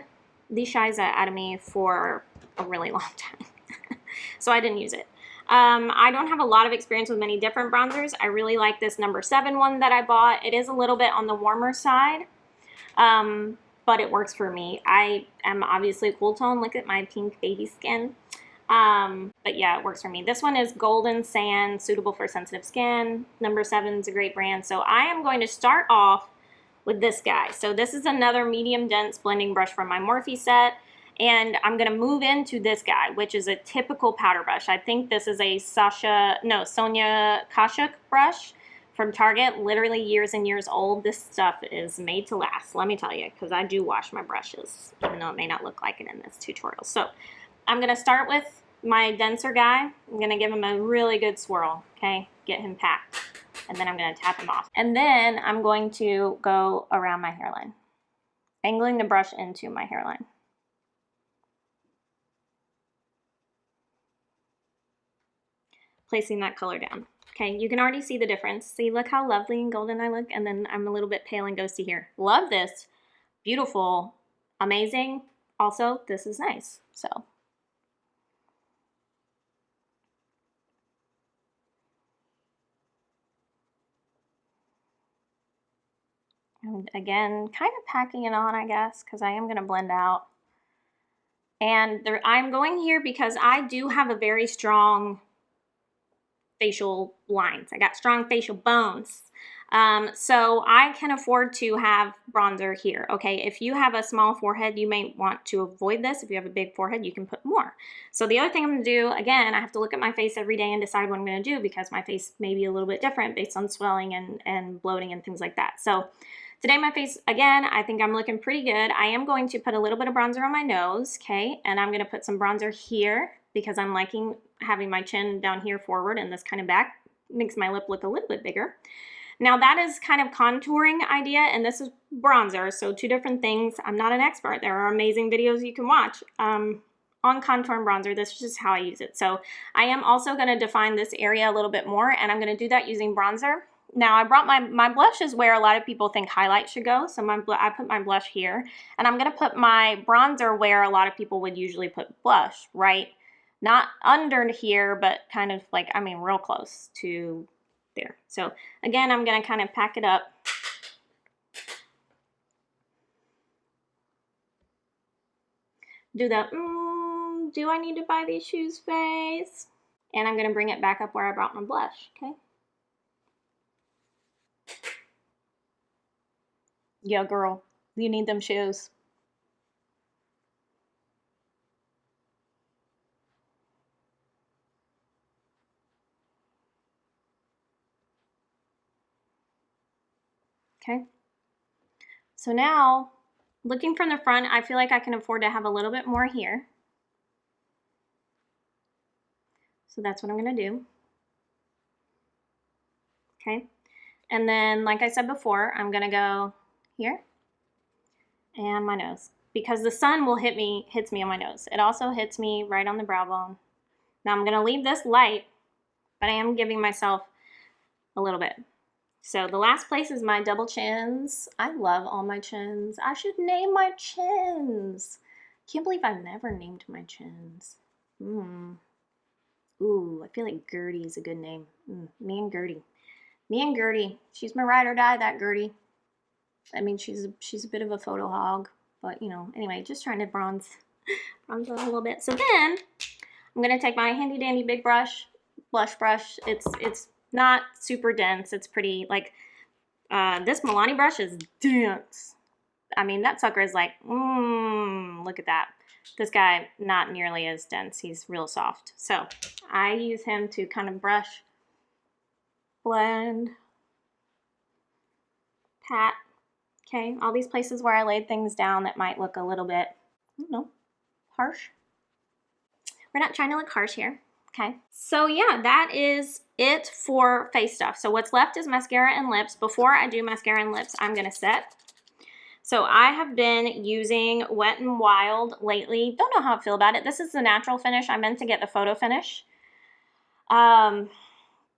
the shiza out of me for a really long time. So I didn't use it. I don't have a lot of experience with many different bronzers. I really like this number 7 one that I bought. It is a little bit on the warmer side, but it works for me. I am obviously a cool tone. Look at my pink baby skin. But yeah, it works for me. This one is Golden Sand, suitable for sensitive skin. Number 7 is a great brand. So I am going to start off with this guy. So this is another medium dense blending brush from my Morphe set. And I'm going to move into this guy, which is a typical powder brush. I think this is a Sonia Kashuk brush from Target, literally years and years old. This stuff is made to last, let me tell you, because I do wash my brushes, even though it may not look like it in this tutorial. So I'm going to start with my denser guy. I'm going to give him a really good swirl, okay? Get him packed. And then I'm going to tap him off. And then I'm going to go around my hairline, angling the brush into my hairline. Placing that color down. Okay, you can already see the difference. See, look how lovely and golden I look, and then I'm a little bit pale and ghosty here. Love this. Beautiful. Amazing. Also, this is nice. So. And again, kind of packing it on, I guess, because I am going to blend out. And I'm going here because I do have a very strong facial lines. I got strong facial bones. So I can afford to have bronzer here. Okay, if you have a small forehead, you may want to avoid this. If you have a big forehead, you can put more. So the other thing I'm going to do, again, I have to look at my face every day and decide what I'm going to do because my face may be a little bit different based on swelling and bloating and things like that. So today my face, again, I think I'm looking pretty good. I am going to put a little bit of bronzer on my nose, okay? And I'm going to put some bronzer here because I'm liking having my chin down here forward and this kind of back. Makes my lip look a little bit bigger. Now that is kind of contouring idea, and this is bronzer, so two different things. I'm not an expert. There are amazing videos you can watch on contour and bronzer. This is just how I use it. So I am also going to define this area a little bit more, and I'm going to do that using bronzer. Now I brought my blush is where a lot of people think highlight should go, so I put my blush here, and I'm going to put my bronzer where a lot of people would usually put blush, right? Not under here, but kind of like, I mean, real close to there. So again, I'm going to kind of pack it up. Do the, do I need to buy these shoes face? And I'm going to bring it back up where I brought my blush, okay? Yeah, girl, you need them shoes. Okay. So now, looking from the front, I feel like I can afford to have a little bit more here. So that's what I'm going to do. Okay. And then, like I said before, I'm going to go here and my nose, because the sun will hits me on my nose. It also hits me right on the brow bone. Now I'm going to leave this light, but I am giving myself a little bit. So the last place is my double chins. I love all my chins. I should name my chins. Can't believe I've never named my chins. Ooh, I feel like Gertie is a good name. Me and Gertie. Me and Gertie. She's my ride or die, that Gertie. I mean, she's a bit of a photo hog, but you know, anyway, just trying to bronze a little bit. So then I'm gonna take my handy dandy big brush, blush brush. It's not super dense. It's pretty like this Milani brush is dense. I mean, that sucker is like, look at that. This guy, not nearly as dense. He's real soft. So I use him to kind of brush, blend, pat. Okay, all these places where I laid things down that might look a little bit, I don't know, harsh. We're not trying to look harsh here. Okay, so yeah, that is it for face stuff. So what's left is mascara and lips. Before I do mascara and lips, I'm gonna set. So I have been using Wet n Wild lately. Don't know how I feel about it. This is the natural finish. I meant to get the photo finish. But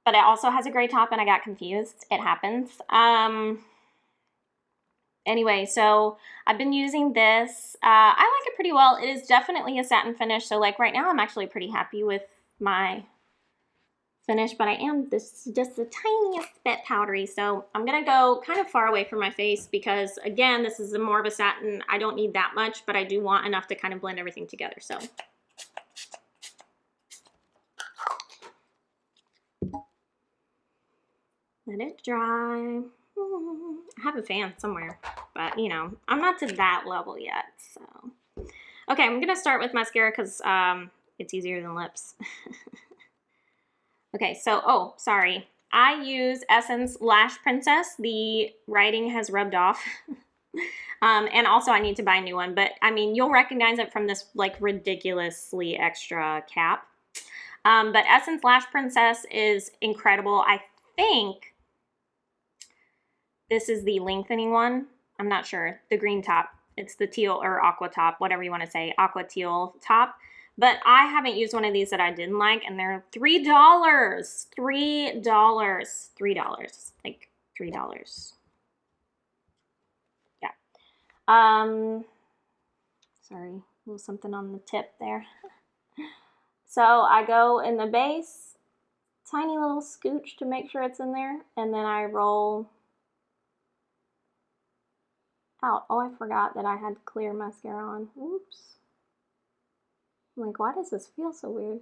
it also has a gray top and I got confused. It happens. Anyway, so I've been using this. I like it pretty well. It is definitely a satin finish. So like right now I'm actually pretty happy with my finish, but I am just the tiniest bit powdery. So I'm gonna go kind of far away from my face because again, this is more of a satin. I don't need that much, but I do want enough to kind of blend everything together. So let it dry. I have a fan somewhere, but you know, I'm not to that level yet. So, okay, I'm gonna start with mascara because it's easier than lips. Okay, so, oh, sorry. I use Essence Lash Princess. The writing has rubbed off. And also I need to buy a new one, but I mean, you'll recognize it from this like ridiculously extra cap. But Essence Lash Princess is incredible. I think this is the lengthening one. I'm not sure. The green top. It's the teal or aqua top, whatever you want to say, aqua teal top. But I haven't used one of these that I didn't like, and they're $3. $3. Like $3. Yeah. Sorry, a little something on the tip there. So I go in the base, tiny little scooch to make sure it's in there, and then I roll out. Oh, I forgot that I had clear mascara on. Oops. I'm like, why does this feel so weird?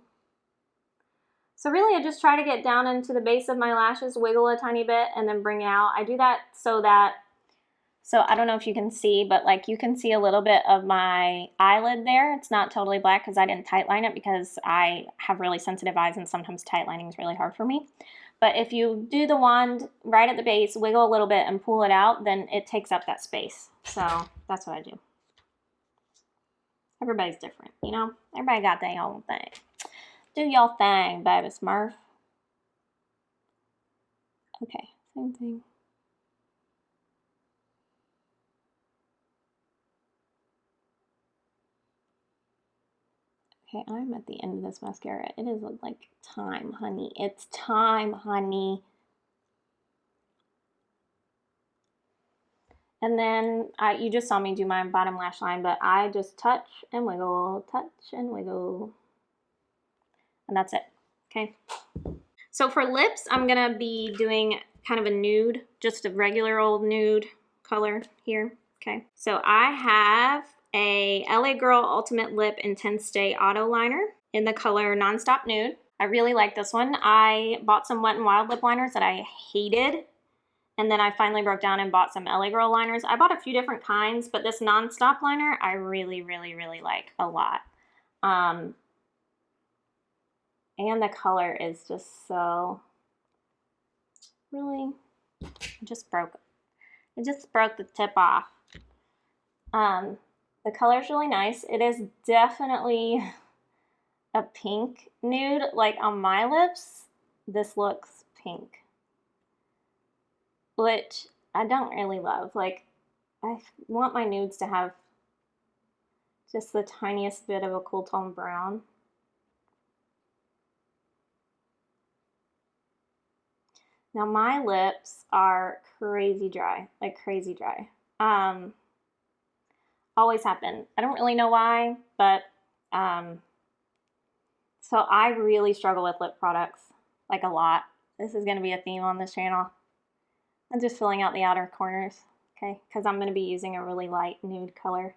So really I just try to get down into the base of my lashes, wiggle a tiny bit, and then bring it out. I do that so I don't know if you can see, but like you can see a little bit of my eyelid there. It's not totally black because I didn't tight line it because I have really sensitive eyes and sometimes tight lining is really hard for me. But if you do the wand right at the base, wiggle a little bit and pull it out, then it takes up that space. So that's what I do. Everybody's different, you know? Everybody got their own thing. Do your thing, baby Smurf. Okay, same thing. Okay, I'm at the end of this mascara. It is like time, honey. It's time, honey. And then you just saw me do my bottom lash line, but I just touch and wiggle, touch and wiggle. And that's it, okay? So for lips, I'm gonna be doing kind of a nude, just a regular old nude color here, okay? So I have a LA Girl Ultimate Lip Intense Stay Auto Liner in the color Nonstop Nude. I really like this one. I bought some Wet n Wild lip liners that I hated, and then I finally broke down and bought some LA Girl liners. I bought a few different kinds, but this Nonstop liner I really, really, really like a lot. And the color is just so, really, it just broke the tip off. The color is really nice. It is definitely a pink nude. Like on my lips, this looks pink, which I don't really love. Like, I want my nudes to have just the tiniest bit of a cool tone brown. Now my lips are crazy dry, like crazy dry. Always happen. I don't really know why, but so I really struggle with lip products, like a lot. This is gonna be a theme on this channel. I'm just filling out the outer corners, okay, because I'm going to be using a really light nude color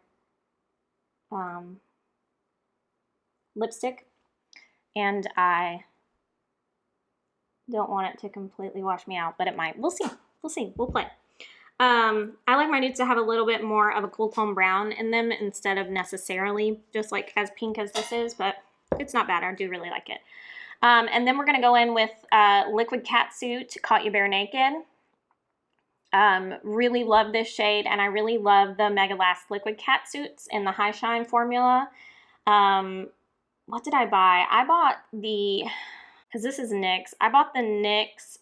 lipstick, and I don't want it to completely wash me out, but it might. We'll see. We'll see. We'll play. I like my nudes to have a little bit more of a cool tone brown in them instead of necessarily just like as pink as this is, but it's not bad. I do really like it. And then we're going to go in with Liquid Catsuit Caught You Bare Naked. Really love this shade, and I really love the Mega Last Liquid Catsuits in the High Shine formula. What did I buy? I bought the, because this is NYX, I bought the NYX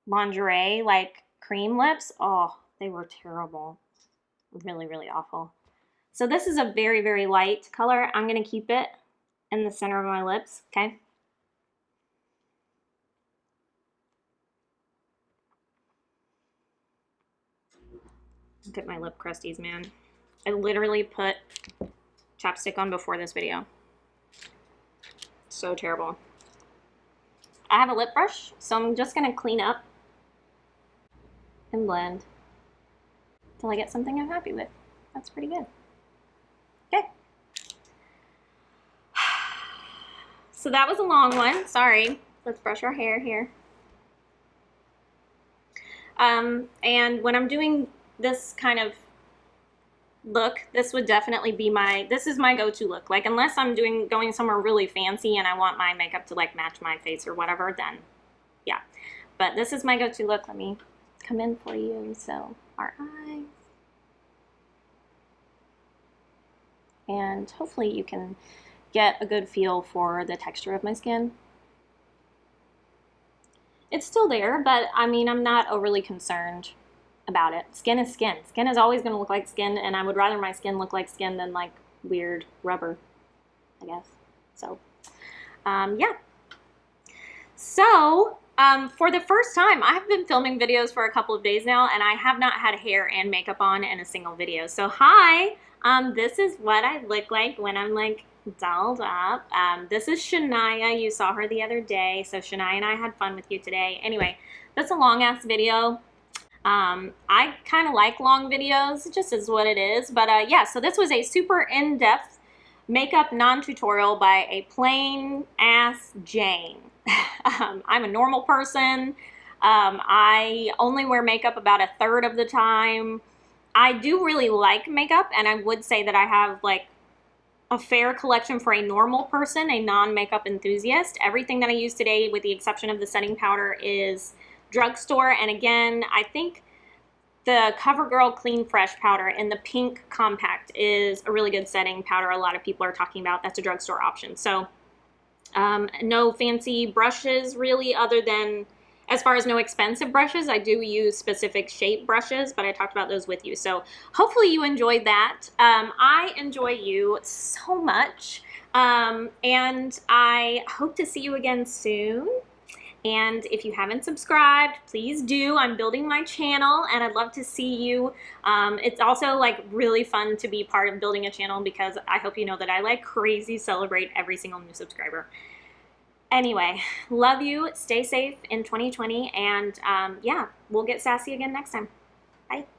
lingerie, like cream lips. Oh, they were terrible. Really, really awful. So this is a very, very light color. I'm going to keep it in the center of my lips, okay? Look at my lip crusties, man. I literally put chapstick on before this video. So terrible. I have a lip brush, so I'm just going to clean up and blend until I get something I'm happy with. That's pretty good. Okay. So that was a long one. Sorry. Let's brush our hair here. And when I'm doing this kind of look, this would definitely be this is my go-to look. Like, unless I'm going somewhere really fancy and I want my makeup to like match my face or whatever, then yeah. But this is my go-to look. Let me come in for you. So our eyes. And hopefully you can get a good feel for the texture of my skin. It's still there, but I mean, I'm not overly concerned about it. Skin is skin. Skin is always going to look like skin, and I would rather my skin look like skin than like weird rubber, I guess. So, yeah. So, for the first time, I've been filming videos for a couple of days now, and I have not had hair and makeup on in a single video. So, hi, this is what I look like when I'm like dolled up. This is Shania. You saw her the other day. So Shania and I had fun with you today. Anyway, that's a long ass video. I kind of like long videos. It just is what it is. But yeah, so this was a super in-depth makeup non-tutorial by a plain ass Jane. I'm a normal person. I only wear makeup about a third of the time. I do really like makeup, and I would say that I have like a fair collection for a normal person, a non-makeup enthusiast. Everything that I use today, with the exception of the setting powder, is drugstore. And again, I think the CoverGirl Clean Fresh powder in the pink compact is a really good setting powder. A lot of people are talking about that's a drugstore option. So no fancy brushes really, other than, as far as no expensive brushes. I do use specific shape brushes, but I talked about those with you. So hopefully you enjoyed that. I enjoy you so much. And I hope to see you again soon. And if you haven't subscribed, please do. I'm building my channel, and I'd love to see you. It's also like really fun to be part of building a channel, because I hope you know that I like crazy celebrate every single new subscriber. Anyway, love you. Stay safe in 2020, and yeah, we'll get sassy again next time. Bye.